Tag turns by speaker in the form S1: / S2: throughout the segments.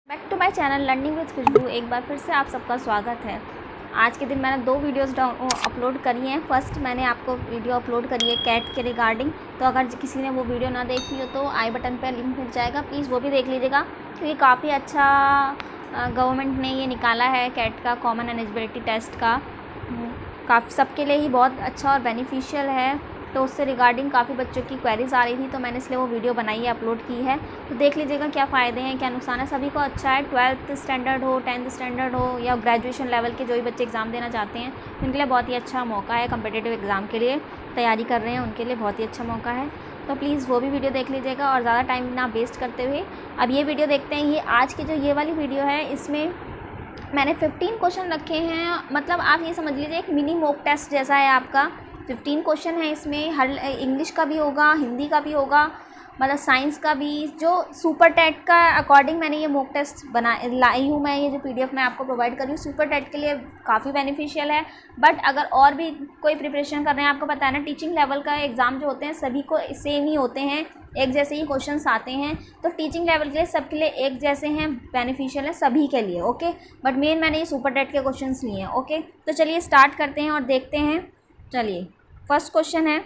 S1: Back to my channel learning with Khushboo. एक बार फिर से आप सबका स्वागत है। आज के दिन मैंने 2 वीडियोस अपलोड करी हैं। फर्स्ट मैंने आपको वीडियो अपलोड करी है कैट के रिगार्डिंग, तो अगर किसी ने वो वीडियो ना देखी हो तो आई बटन पर लिंक मिल जाएगा, प्लीज़ वो भी देख लीजिएगा, क्योंकि काफ़ी अच्छा गवर्नमेंट ने ये निकाला है कैट का कॉमन एलिजिबिलिटी टेस्ट का। काफ़ी सबके लिए ही बहुत अच्छा और बेनिफिशियल है। तो उससे रिगार्डिंग काफ़ी बच्चों की क्वेरीज आ रही थी, तो मैंने इसलिए वो वीडियो बनाई है, अपलोड की है। तो देख लीजिएगा क्या फ़ायदे हैं, क्या नुकसान है। सभी को अच्छा है, 12th स्टैंडर्ड हो, 10th स्टैंडर्ड हो या ग्रेजुएशन लेवल के जो भी बच्चे एग्ज़ाम देना चाहते हैं उनके लिए बहुत ही अच्छा मौका है। कम्पिटिटिव एग्ज़ाम के लिए तैयारी कर रहे हैं उनके लिए बहुत ही अच्छा मौका है। तो प्लीज़ वो भी वीडियो देख लीजिएगा और ज़्यादा टाइम ना वेस्ट करते हुए अब ये वीडियो देखते हैं। ये आज की जो ये वाली वीडियो है, इसमें मैंने 15 क्वेश्चन रखे हैं। मतलब आप ये समझ लीजिए एक मिनी मॉक टेस्ट जैसा है आपका। 15 क्वेश्चन है इसमें, हर इंग्लिश का भी होगा, हिंदी का भी होगा, मतलब साइंस का भी। जो सुपर टेट का अकॉर्डिंग मैंने ये मॉक टेस्ट लाई हूँ। मैं ये जो PDF मैं आपको प्रोवाइड कर रही हूँ सुपर टेट के लिए काफ़ी बेनिफिशियल है। बट अगर और भी कोई प्रिपरेशन कर रहे हैं, आपको पता है ना टीचिंग लेवल का एग्ज़ाम जो होते हैं सभी को सेम ही होते हैं, एक जैसे ही क्वेश्चंस आते हैं। तो टीचिंग लेवल के लिए सबके लिए एक जैसे हैं, बेनिफिशियल है सभी के लिए, ओके। बट मेन मैंने ये सुपर टेट के क्वेश्चंस लिए हैं, ओके। तो चलिए स्टार्ट करते हैं और देखते हैं। चलिए फर्स्ट क्वेश्चन है,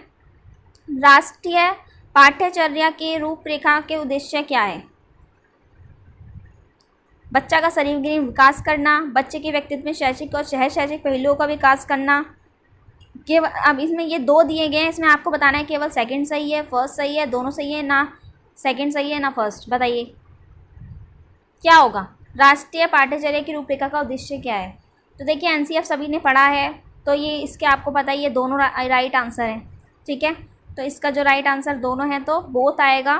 S1: राष्ट्रीय पाठ्यचर्या के रूपरेखा के उद्देश्य क्या है? बच्चा का सर्वांगीण विकास करना, बच्चे के व्यक्तित्व में शैक्षिक और शहर शैक्षिक पहलुओं का विकास करना। केवल अब इसमें ये 2 दिए गए हैं, इसमें आपको बताना है केवल सेकंड सही है, फर्स्ट सही है, दोनों सही है, ना सेकंड सही है ना फर्स्ट। बताइए क्या होगा? राष्ट्रीय पाठ्यचर्या की रूपरेखा का उद्देश्य क्या है? तो देखिए NCF सभी ने पढ़ा है, तो ये इसके आपको पता ही है दोनों राइट आंसर हैं, ठीक है। तो इसका जो राइट आंसर दोनों हैं तो बोथ आएगा।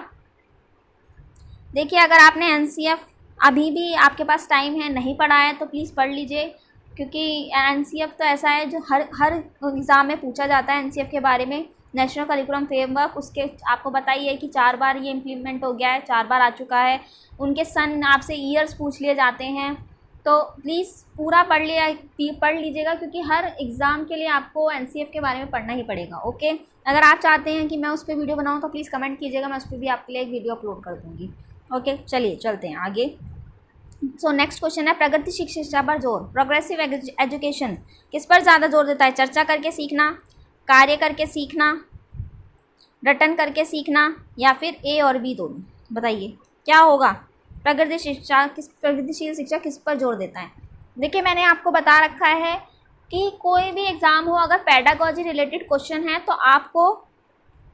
S1: देखिए अगर आपने NCF अभी भी आपके पास टाइम है, नहीं पढ़ा है तो प्लीज़ पढ़ लीजिए, क्योंकि NCF तो ऐसा है जो हर एग्ज़ाम में पूछा जाता है। NCF के बारे में नेशनल करिकुलम फ्रेमवर्क, उसके आपको पता ही है कि 4 बार ये इम्प्लीमेंट हो गया है, 4 बार आ चुका है। उनके सन आपसे ईयर्स पूछ लिए जाते हैं, तो प्लीज़ पूरा पढ़ लीजिएगा, क्योंकि हर एग्ज़ाम के लिए आपको NCF के बारे में पढ़ना ही पड़ेगा, ओके। अगर आप चाहते हैं कि मैं उस पर वीडियो बनाऊँ तो प्लीज़ कमेंट कीजिएगा, मैं उस पर भी आपके लिए एक वीडियो अपलोड कर दूँगी, ओके। चलिए चलते हैं आगे। सो नेक्स्ट क्वेश्चन है, प्रगतिशील शिक्षा पर जोर, प्रोग्रेसिव एजुकेशन किस पर ज़्यादा जोर देता है? चर्चा करके सीखना, कार्य करके सीखना, रटन करके सीखना, या फिर A और B दोनों? बताइए क्या होगा? प्रगतिशील शिक्षा किस पर जोर देता है? देखिए मैंने आपको बता रखा है कि कोई भी एग्ज़ाम हो, अगर पेडागॉजी रिलेटेड क्वेश्चन है तो आपको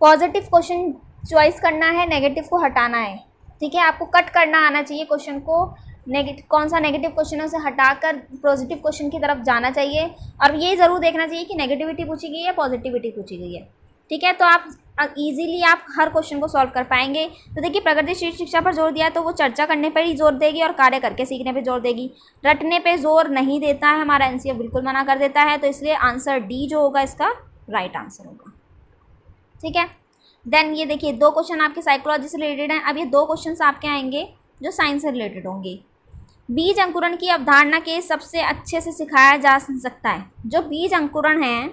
S1: पॉजिटिव क्वेश्चन चॉइस करना है, नेगेटिव को हटाना है, ठीक है। आपको कट करना आना चाहिए क्वेश्चन को, कौन सा नेगेटिव क्वेश्चन है उसे हटाकर पॉजिटिव क्वेश्चन की तरफ जाना चाहिए। और ये ज़रूर देखना चाहिए कि नेगेटिविटी पूछी गई है, पॉजिटिविटी पूछी गई है, ठीक है। तो आप इजीली आप हर क्वेश्चन को सॉल्व कर पाएंगे। तो देखिए प्रगतिशील शिक्षा पर जोर दिया तो वो चर्चा करने पर ही जोर देगी और कार्य करके सीखने पर जोर देगी। रटने पे जोर नहीं देता है, हमारा NCF बिल्कुल मना कर देता है, तो इसलिए आंसर D जो होगा इसका राइट आंसर होगा, ठीक है। देन ये देखिए 2 क्वेश्चन आपके साइकोलॉजी से रिलेटेड हैं। अब ये 2 क्वेश्चन आपके आएंगे जो साइंस से रिलेटेड होंगे। बीज अंकुरण की अवधारणा के सबसे अच्छे से सिखाया जा सकता है। जो बीज अंकुरण है,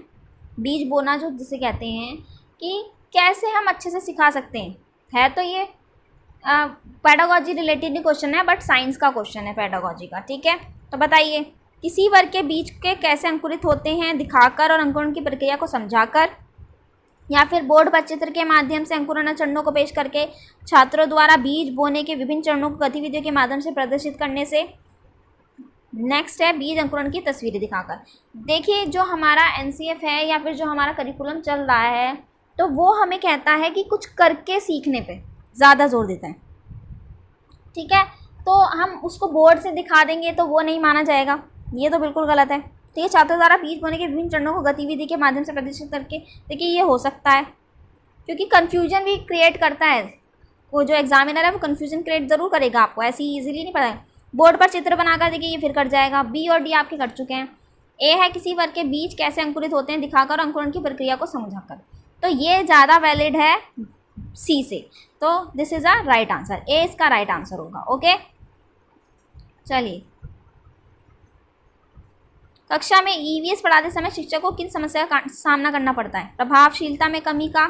S1: बीज बोना जो जिसे कहते हैं, कि कैसे हम अच्छे से सिखा सकते हैं। है तो ये पेडागॉजी रिलेटेड क्वेश्चन है, बट साइंस का क्वेश्चन है पेडागॉजी का, ठीक है। तो बताइए किसी वर्ग के बीज के कैसे अंकुरित होते हैं, दिखाकर और अंकुरण की प्रक्रिया को समझाकर, या फिर बोर्ड पर चित्र के माध्यम से अंकुरण चरणों को पेश करके, छात्रों द्वारा बीज बोने के विभिन्न चरणों को गतिविधियों के माध्यम से प्रदर्शित करने से। नेक्स्ट है बीज अंकुरण की तस्वीरें दिखाकर। देखिए जो हमारा NCF है या फिर जो हमारा करिकुलम चल रहा है, तो वो हमें कहता है कि कुछ करके सीखने पे ज़्यादा जोर देता है, ठीक है। तो हम उसको बोर्ड से दिखा देंगे तो वो नहीं माना जाएगा, ये तो बिल्कुल गलत है। तो ये छात्रों द्वारा बीज बोने के विभिन्न चरणों को गतिविधि के माध्यम से प्रदर्शित करके, देखिए ये हो सकता है, क्योंकि कन्फ्यूजन भी क्रिएट करता है। वो जो एग्जामिनर है वो कन्फ्यूजन क्रिएट ज़रूर करेगा, आपको ऐसे ही ईजिली नहीं पता है। बोर्ड पर चित्र बनाकर देखिए ये फिर कट जाएगा। B और D आपके कट चुके हैं। A है किसी वर्ग के बीज कैसे अंकुरित होते हैं दिखाकर अंकुरण की प्रक्रिया को समझाकर, तो ये ज़्यादा वैलिड है C से, तो this is a right answer, A इसका राइट आंसर होगा, ओके। चलिए कक्षा में EVS पढ़ाते समय शिक्षक को किन समस्या का सामना करना पड़ता है? प्रभावशीलता में कमी का,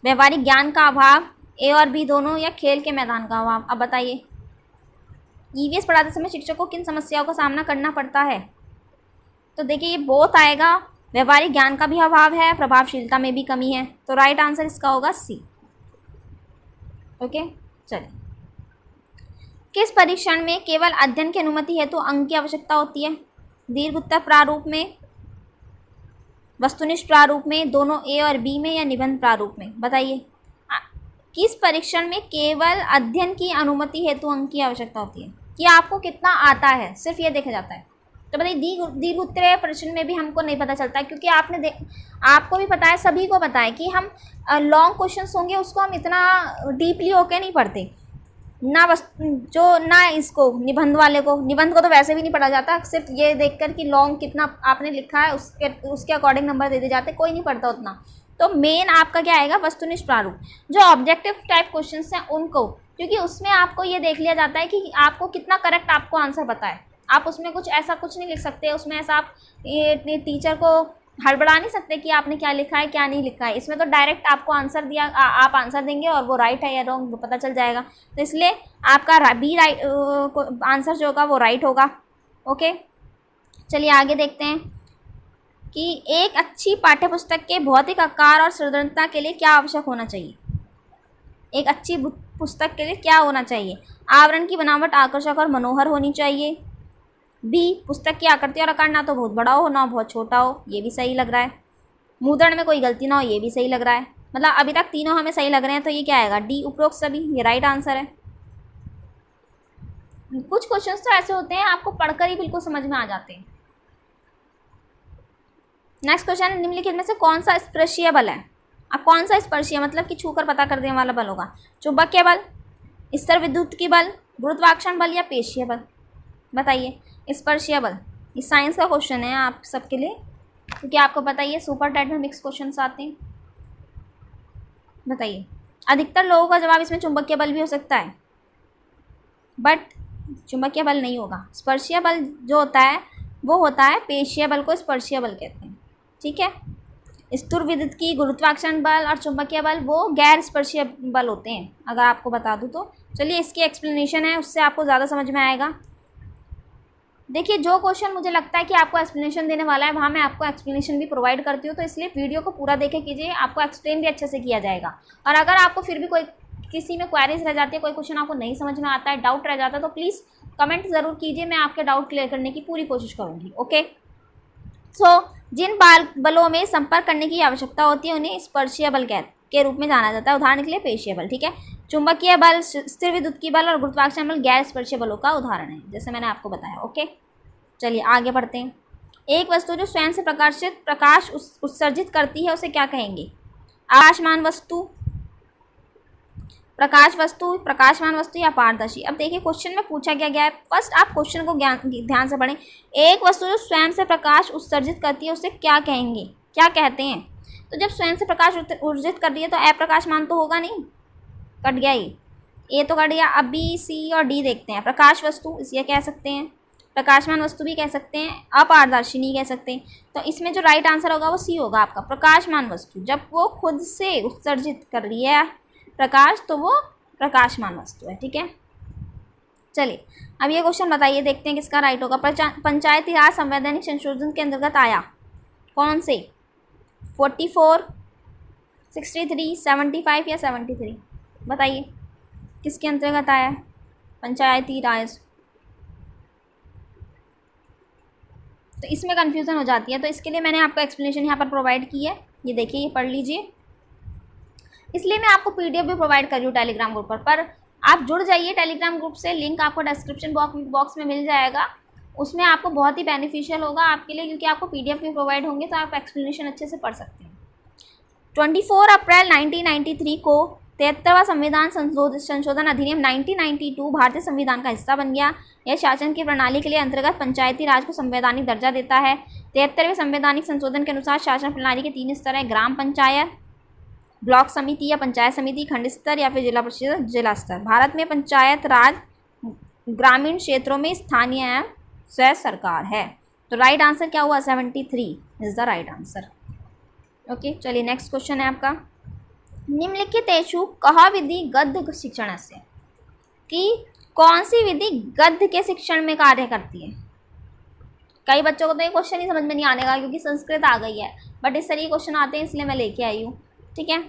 S1: व्यवहारिक ज्ञान का अभाव, A और B दोनों, या खेल के मैदान का अभाव? अब बताइए ईवीएस पढ़ाते समय शिक्षक को किन समस्याओं का सामना करना पड़ता है? तो देखिए ये बहुत आएगा। व्यवहारिक ज्ञान का भी अभाव है, प्रभावशीलता में भी कमी है। तो राइट आंसर इसका होगा सी। ओके, चलिए। किस परीक्षण में केवल अध्ययन की अनुमति हेतु अंक की आवश्यकता होती है? दीर्घ उत्तर प्रारूप में, वस्तुनिष्ठ प्रारूप में, दोनों ए और बी में, या निबंध प्रारूप में? बताइए किस परीक्षण में केवल अध्ययन की अनुमति हेतु अंक की आवश्यकता होती है? कि आपको कितना आता है, सिर्फ ये देखा जाता है। तो बताइए दीर्घ उत्तरीय प्रश्न में भी हमको नहीं पता चलता है, क्योंकि आपको भी पता है, सभी को पता है कि हम लॉन्ग क्वेश्चंस होंगे उसको हम इतना डीपली होके नहीं पढ़ते ना। बस जो ना इसको निबंध वाले को, निबंध को तो वैसे भी नहीं पढ़ा जाता, सिर्फ ये देखकर कि लॉन्ग कितना आपने लिखा है उसके अकॉर्डिंग नंबर दे दिए जाते, कोई नहीं पढ़ता उतना। तो मेन आपका क्या आएगा? वस्तुनिष्ठ प्रारूप। जो ऑब्जेक्टिव टाइप क्वेश्चंस हैं उनको, क्योंकि उसमें आपको ये देख लिया जाता है कि आपको कितना करेक्ट आपको आंसर पता है। आप उसमें कुछ ऐसा कुछ नहीं लिख सकते, उसमें ऐसा आप टीचर को हड़बड़ा नहीं सकते कि आपने क्या लिखा है क्या नहीं लिखा है। इसमें तो डायरेक्ट आपको आंसर दिया, आप आंसर देंगे और वो राइट है या रॉन्ग पता चल जाएगा। तो इसलिए आपका बी राइट आंसर जो होगा वो राइट होगा। ओके, चलिए आगे देखते हैं कि एक अच्छी पाठ्यपुस्तक के भौतिक आकार और सुदृढ़ता के लिए क्या आवश्यक होना चाहिए? एक अच्छी पुस्तक के लिए क्या होना चाहिए? आवरण की बनावट आकर्षक और मनोहर होनी चाहिए। बी, पुस्तक की आकृति और आकार ना तो बहुत बड़ा हो ना बहुत छोटा हो, ये भी सही लग रहा है। मुद्रण में कोई गलती ना हो, ये भी सही लग रहा है। मतलब अभी तक तीनों हमें सही लग रहे हैं, तो ये क्या आएगा? डी, उपरोक्त सभी, ये राइट आंसर है। कुछ क्वेश्चंस तो ऐसे होते हैं आपको पढ़कर ही बिल्कुल समझ में आ जाते हैं। नेक्स्ट क्वेश्चन है, निम्नलिखित में से कौन सा स्पर्शीय बल है? अब कौन सा स्पर्शीय मतलब कि छूकर पता कर देने वाला बल होगा? चुंबकीय बल, स्तर विद्युत की बल, गुरुत्वाकर्षण बल, या पेशीय बल? बताइए। स्पर्शीय बल, ये साइंस का क्वेश्चन है आप सबके लिए, क्योंकि आपको पता ही है सुपर टेट में मिक्स क्वेश्चन आते हैं। बताइए। अधिकतर लोगों का जवाब इसमें चुंबकीय बल भी हो सकता है, बट चुंबकीय बल नहीं होगा। स्पर्शीय बल जो होता है वो होता है पेशीय बल को स्पर्शीय बल कहते हैं। ठीक है, स्थिर विद्युत की, गुरुत्वाकर्षण बल और चुंबकीय बल वो गैर स्पर्शीय बल होते हैं, अगर आपको बता दूं तो। चलिए इसकी एक्सप्लेनेशन है, उससे आपको ज़्यादा समझ में आएगा। देखिए जो क्वेश्चन मुझे लगता है कि आपको एक्सप्लेनेशन देने वाला है, वहाँ मैं आपको एक्सप्लेनेशन भी प्रोवाइड करती हूँ, तो इसलिए वीडियो को पूरा देखे कीजिए, आपको एक्सप्लेन भी अच्छे से किया जाएगा। और अगर आपको फिर भी कोई किसी में क्वेरीज रह जाती है, कोई क्वेश्चन आपको नहीं समझ में आता है, डाउट रह जाता है, तो प्लीज़ कमेंट ज़रूर कीजिए, मैं आपके डाउट क्लियर करने की पूरी कोशिश करूँगी। ओके, सो जिन बलों में संपर्क करने की आवश्यकता होती है उन्हें स्पर्शीय बल के रूप में जाना जाता है। उदाहरण के लिए पेशीय बल। ठीक है, चुंबकीय बल, स्थिर विद्युत की बल और गुरुत्वाकर्षण बल गैर स्पर्शीय बलों का उदाहरण है, जैसे मैंने आपको बताया। ओके, चलिए आगे बढ़ते हैं। एक वस्तु जो स्वयं से प्रकाश उत्सर्जित करती है उसे क्या कहेंगे? आकाशमान वस्तु, प्रकाशमान वस्तु या पारदर्शी? अब देखिए क्वेश्चन में पूछा गया है, फर्स्ट आप क्वेश्चन को ध्यान से पढ़ें। एक वस्तु जो स्वयं से प्रकाश उत्सर्जित करती है उसे क्या कहेंगे, क्या कहते हैं? तो जब स्वयं से प्रकाश उत्सर्जित कर रही है तो अप्रकाशमान तो होगा नहीं, कट गया ये तो कट गया। अब बी, सी और डी देखते हैं। प्रकाश वस्तु इसे कह सकते हैं, प्रकाशमान वस्तु भी कह सकते हैं, अपारदर्शी नहीं कह सकते। तो इसमें जो राइट आंसर होगा वो सी होगा आपका। प्रकाशमान वस्तु जब वो खुद से उत्सर्जित कर रही है प्रकाश तो वो प्रकाशमान वस्तु है। ठीक है, चलिए अब ये क्वेश्चन बताइए, देखते हैं किसका राइट होगा। पंचायती राज संवैधानिक संशोधन के अंतर्गत आया कौन से? 44, 63, 75 या 73? बताइए किसके अंतर्गत आया है पंचायती राज? तो इसमें कन्फ्यूज़न हो जाती है, तो इसके लिए मैंने आपको एक्सप्लेनेशन यहाँ पर प्रोवाइड की है, ये देखिए, ये पढ़ लीजिए। इसलिए मैं आपको पीडीएफ भी प्रोवाइड कर रही हूँ टेलीग्राम ग्रुप पर आप जुड़ जाइए टेलीग्राम ग्रुप से, लिंक आपको डिस्क्रिप्शन बॉक्स में मिल जाएगा। उसमें आपको बहुत ही बेनिफिशियल होगा आपके लिए, क्योंकि आपको पीडीएफ भी प्रोवाइड होंगे, तो आप एक्सप्लेनेशन अच्छे से पढ़ सकते हैं। 24 अप्रैल 1993 को 73वां संविधान संशोधन अधिनियम 1992 भारतीय संविधान का हिस्सा बन गया। यह शासन की प्रणाली के लिए अंतर्गत पंचायती राज को संवैधानिक दर्जा देता है। 73वें संवैधानिक संशोधन के अनुसार शासन प्रणाली के 3 स्तर हैं: ग्राम पंचायत, ब्लॉक समिति या पंचायत समिति, खंड स्तर या फिर जिला परिषद जिला स्तर। भारत में पंचायत राज ग्रामीण क्षेत्रों में स्थानीय एवं स्वयं सरकार है। तो राइट आंसर क्या हुआ? 73 is the right answer. Okay, चलिए नेक्स्ट क्वेश्चन है आपका। निम्नलिखितेषु कः विधि गद्य शिक्षणस्य? कि कौन सी विधि गद्य के शिक्षण में कार्य करती है? कई बच्चों को तो ये क्वेश्चन ही समझ में नहीं आने का क्योंकि संस्कृत आ गई है, बट इस तरह क्वेश्चन आते हैं इसलिए मैं लेके आई हूँ। ठीक है,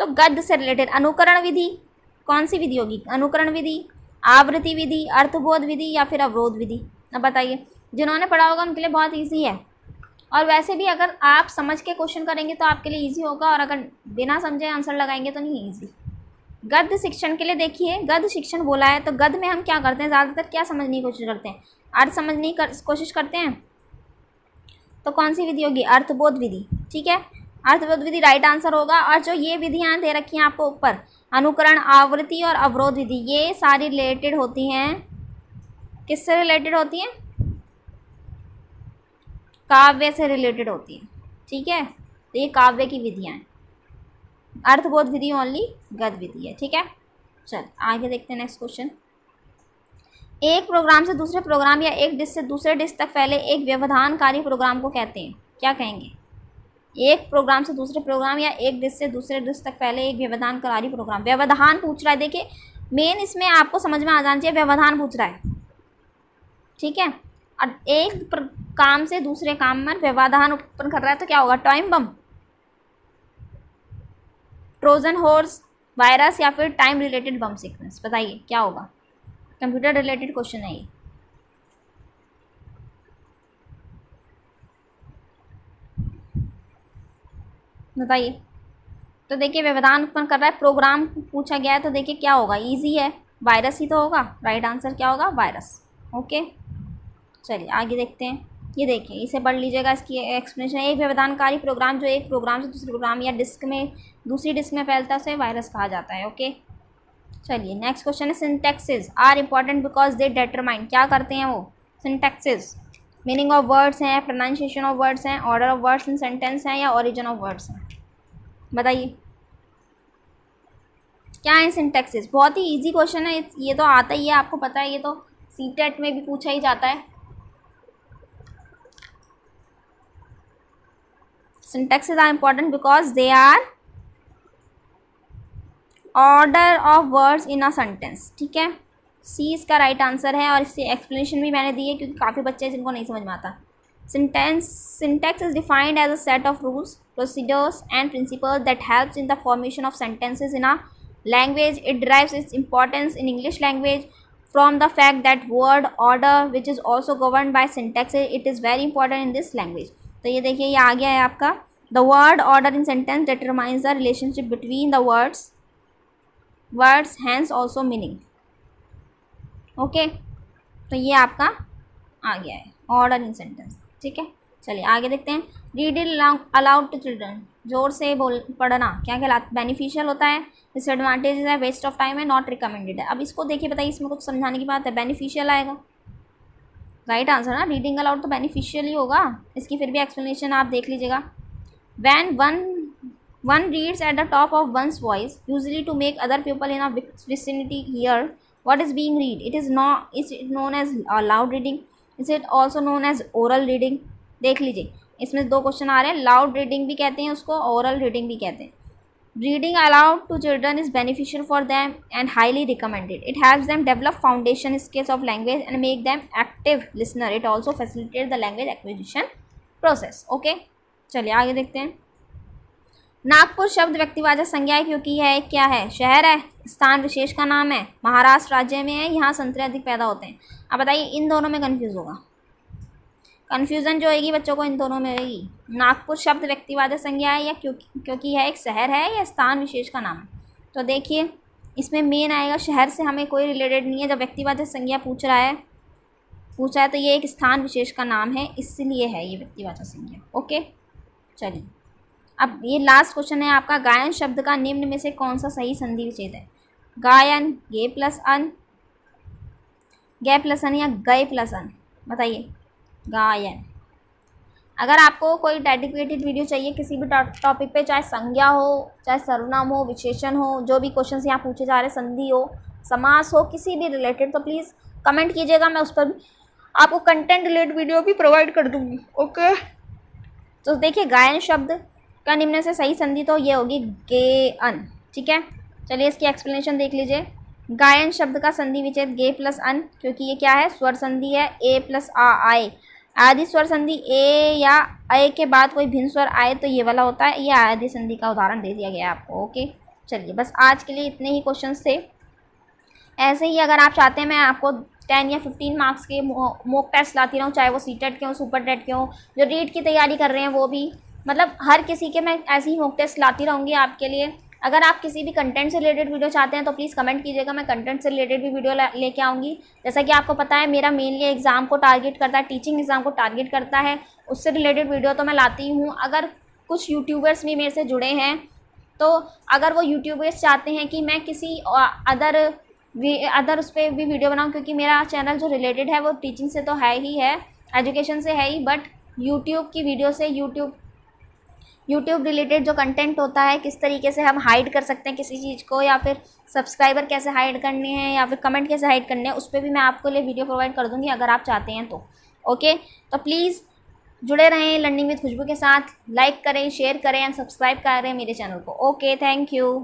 S1: तो गद्य से रिलेटेड अनुकरण विधि कौन सी विधि होगी? अनुकरण विधि, आवृत्ति विधि, अर्थबोध विधि या फिर अवरोध विधि? अब बताइए, जिन्होंने पढ़ा होगा उनके लिए बहुत ईजी है, और वैसे भी अगर आप समझ के क्वेश्चन करेंगे तो आपके लिए ईजी होगा, और अगर बिना समझे आंसर लगाएंगे तो नहीं ईजी। गद्य शिक्षण के लिए देखिए, गद्य शिक्षण बोला है तो गद्य में हम क्या करते हैं? ज़्यादातर क्या समझने की कोशिश करते हैं? अर्थ समझने की कोशिश करते हैं। तो कौन सी विधि होगी? अर्थबोध विधि। ठीक है, अर्थबोध विधि राइट आंसर होगा। और जो ये विधियाँ दे रखी हैं आपको ऊपर, अनुकरण, आवृत्ति और अवरोध विधि, ये सारी रिलेटेड होती हैं, किससे रिलेटेड होती हैं? काव्य से रिलेटेड होती है। ठीक है, तो ये काव्य की विधियाँ हैं। अर्थबोध विधि ओनली गद्य विधि है। ठीक है, चल आगे देखते हैं नेक्स्ट क्वेश्चन। एक प्रोग्राम से दूसरे प्रोग्राम या एक डिस्क से दूसरे डिस्क तक फैले एक व्यवधानकारी प्रोग्राम को कहते हैं, क्या कहेंगे? एक प्रोग्राम से दूसरे प्रोग्राम या एक डिस्क से दूसरे डिस्क तक फैले एक व्यवधानकारी प्रोग्राम। व्यवधान पूछ रहा है, देखिए मेन इसमें आपको समझ में आ जाना चाहिए, व्यवधान पूछ रहा है। ठीक है, और एक काम से दूसरे काम में व्यवधान उत्पन्न कर रहा है तो क्या होगा? Time bomb, Trojan horse, virus या फिर टाइम रिलेटेड बम सीक्वेंस? बताइए क्या होगा? कंप्यूटर रिलेटेड क्वेश्चन है ये। बताइए। तो देखिए व्यवधान उत्पन्न कर रहा है, प्रोग्राम पूछा गया है, तो देखिए क्या होगा? इजी है, वायरस ही तो होगा। राइट आंसर क्या होगा? वायरस। ओके, चलिए आगे देखते हैं। ये देखिए, इसे पढ़ लीजिएगा, इसकी एक्सप्लेनेशन। एक व्यवधानकारी प्रोग्राम जो एक प्रोग्राम से दूसरे प्रोग्राम या डिस्क में दूसरी डिस्क में फैलता है उसे वायरस कहा जाता है। ओके, चलिए नेक्स्ट क्वेश्चन है, syntaxes are important because they determine, क्या करते हैं वो? सिंटैक्सेस मीनिंग ऑफ वर्ड्स हैं, प्रोनाउंसिएशन ऑफ वर्ड्स हैं, order of words in sentence हैं, या ओरिजिन ऑफ वर्ड्स हैं? बताइए क्या है सिंटैक्सेस? बहुत ही इजी क्वेश्चन है, ये तो आता ही है, आपको पता है, ये तो सीटेट में भी पूछा ही जाता है। Syntaxes are important because they are order of words in a sentence. ठीक है, सी इसका राइट आंसर है, और इससे एक्सप्लेनेशन भी मैंने दी है क्योंकि काफ़ी बच्चे हैं जिनको नहीं समझ में आता। Syntax is defined as a set of rules, procedures and principles that helps in the formation of sentences in a language. It derives its importance in English language from the fact that word order which is also governed by syntax, it is very important in this language. तो ये देखिए, ये आ गया है आपका, the word order in sentence determines the relationship between the words hence also meaning. Okay, तो ये आपका आ गया है ऑर्डर इन सेंटेंस। ठीक है, चलिए आगे देखते हैं। Read it aloud to children, जोर से पढ़ना क्या कहलाता? बेनिफिशियल होता है, डिसएडवांटेज है, वेस्ट ऑफ टाइम है, नॉट रिकमेंडेड है। अब इसको देखिए, बताइए इसमें कुछ समझाने की बात है। बेनिफिशियल आएगा राइट आंसर ना, रीडिंग अलाउड तो बेनिफिशियल ही होगा। इसकी फिर भी एक्सप्लेनेशन आप देख लीजिएगा। When one reads at the top of one's voice usually to make other people in a vicinity hear what is being read, is it known as loud reading, is it also known as oral reading? देख लीजिए, इसमें दो question आ रहे हैं, loud reading भी कहते हैं उसको, ओरल रीडिंग भी कहते हैं। Reading aloud to children is beneficial for them and highly recommended. It helps them develop foundation skills of language and make them active listener. It also facilitate the language acquisition process. Okay, चलिए आगे देखते हैं। नागपुर शब्द व्यक्तिवाचक संज्ञा है क्योंकि यह एक क्या है? शहर है, स्थान विशेष का नाम है, महाराष्ट्र राज्य में है, यहाँ संतरे अधिक पैदा होते हैं। अब बताइए इन दोनों में कन्फ्यूज़ होगा, कन्फ्यूज़न जो होगी बच्चों को इन दोनों में होगी। नागपुर शब्द व्यक्तिवाचक संज्ञा है या क्योंकि यह एक शहर है, या स्थान विशेष का नाम है? तो देखिए इसमें मेन आएगा, शहर से हमें कोई रिलेटेड नहीं है, जब व्यक्तिवाचक संज्ञा पूछा है तो ये एक स्थान विशेष का नाम है, इसलिए है ये व्यक्तिवाचक संज्ञा। ओके, चलिए अब ये लास्ट क्वेश्चन है आपका, गायन शब्द का निम्न में से कौन सा सही संधि विच्छेद है? गायन, गे प्लस अन, गे प्लस अन या गए प्लस अन? बताइए। गायन। अगर आपको कोई डेडिकेटेड वीडियो चाहिए किसी भी टॉपिक पे, चाहे संज्ञा हो, चाहे सर्वनाम हो, विशेषण हो, जो भी क्वेश्चन यहाँ पूछे जा रहे, संधि हो, समास हो, किसी भी रिलेटेड, तो प्लीज़ कमेंट कीजिएगा, मैं उस पर आपको कंटेंट रिलेटेड वीडियो भी प्रोवाइड कर दूँगी। ओके, तो देखिए गायन शब्द का निम्न से सही संधि तो ये होगी गे अन। ठीक है, चलिए इसकी एक्सप्लेनेशन देख लीजिए। गायन शब्द का संधि विच्छेद गे प्लस अन, क्योंकि ये क्या है, स्वर संधि है। ए प्लस आ आए, आदि स्वर संधि ए या अय के बाद कोई भिन्न स्वर आए तो ये वाला होता है। ये आदि संधि का उदाहरण दे दिया गया है आपको। ओके, चलिए बस आज के लिए इतने ही क्वेश्चंस थे। ऐसे ही अगर आप चाहते हैं मैं आपको 10 या 15 मार्क्स के मॉक टेस्ट लाती रहूँ, चाहे वो सीटेट के हों, सुपर टेट के हों, जो रीट की तैयारी कर रहे हैं वो भी, मतलब हर किसी के मैं ऐसे ही मॉक टेस्ट लाती रहूँगी आपके लिए। अगर आप किसी भी कंटेंट से रिलेटेड वीडियो चाहते हैं तो प्लीज़ कमेंट कीजिएगा, मैं कंटेंट से रिलेटेड भी वीडियो लेके आऊँगी। जैसा कि आपको पता है मेरा मेनली एग्ज़ाम को टारगेट करता है, टीचिंग एग्ज़ाम को टारगेट करता है, उससे रिलेटेड वीडियो तो मैं लाती हूँ। अगर कुछ यूट्यूबर्स भी मेरे से जुड़े हैं तो अगर वो यूट्यूबर्स चाहते हैं कि मैं किसी अदर उस पर भी वीडियो बनाऊँ, क्योंकि मेरा चैनल जो रिलेटेड है वो टीचिंग से तो है ही है, एजुकेशन से है ही, बट यूट्यूब की वीडियो से यूट्यूब रिलेटेड जो कंटेंट होता है, किस तरीके से हम हाइड कर सकते हैं किसी चीज़ को, या फिर सब्सक्राइबर कैसे हाइड करने हैं, या फिर कमेंट कैसे हाइड करने हैं, उस पर भी मैं आपको लिए वीडियो प्रोवाइड कर दूँगी अगर आप चाहते हैं तो। ओके, तो प्लीज़ जुड़े रहें लर्निंग विद खुशबू के साथ, लाइक करें, शेयर करें एंड सब्सक्राइब करें मेरे चैनल को। Okay, thank you.